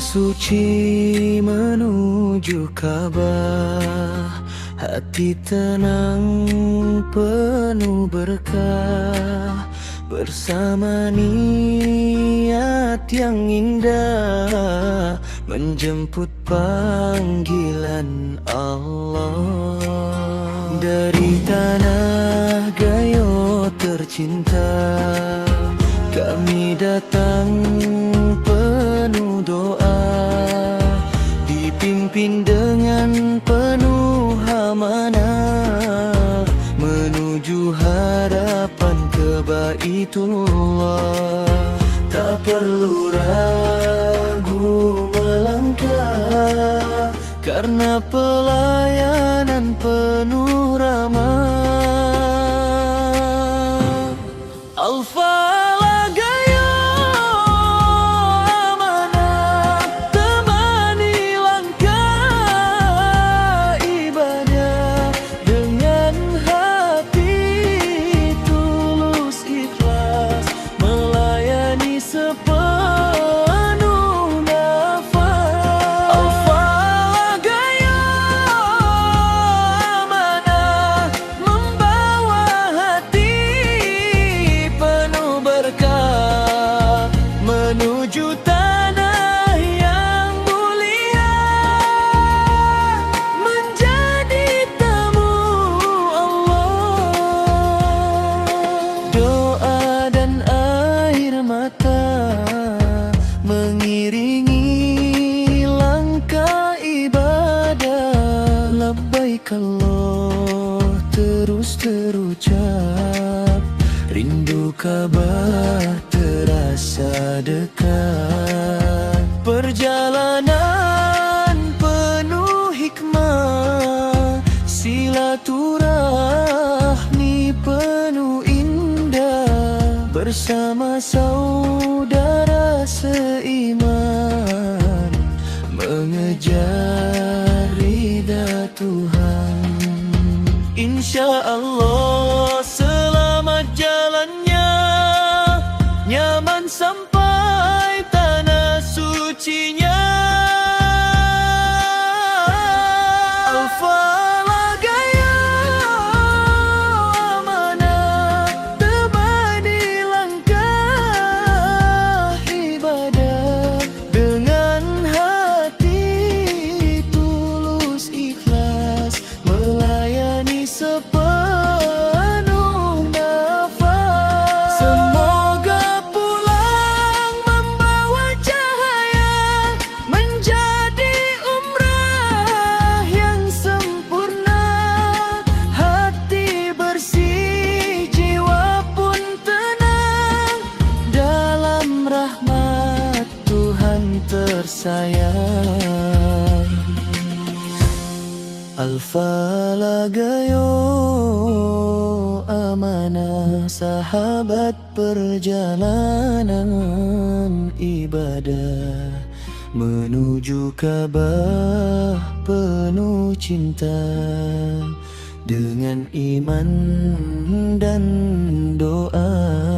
suci menuju Ka'bah, hati tenang penuh berkah, bersama niat yang indah menjemput panggilan Allah. Dari tanah Gayo tercinta, kami datang penuh doa, dipimpin dengan penuh amanah menuju harapan ke Baitullah. Tak perlu ragu melangkah, karena pelayanan penuh ramah. Al-Falah Gayo amanah, temani langkah ibadah dengan hati tulus ikhlas, melayani sepenuh nafas. Al-Falah Gayo amanah, membawa hati penuh berkah menuju tanah yang mulia, menjadi tamu Allah. Doa dan air mata mengiringi langkah ibadah. Labbaik Allah terus terucap, rindu Ka'bah terasa dekat. Perjalanan penuh hikmah, silaturahmi penuh indah, bersama saudara seiman mengejar ridha Tuhan. Insya Allah selamat jalannya, nyaman sampai tanah sucinya. Al-Falah Gayo amanah, temani langkah ibadah dengan hati tulus ikhlas, melayani sepenuh nafas. Semoga pulang membawa cahaya, menjadi umrah yang sempurna. Hati bersih, jiwa pun tenang, dalam rahmat Tuhan tersayang. Al-Falah Gayo amanah, sahabat perjalanan ibadah menuju Ka'bah penuh cinta, dengan iman dan doa.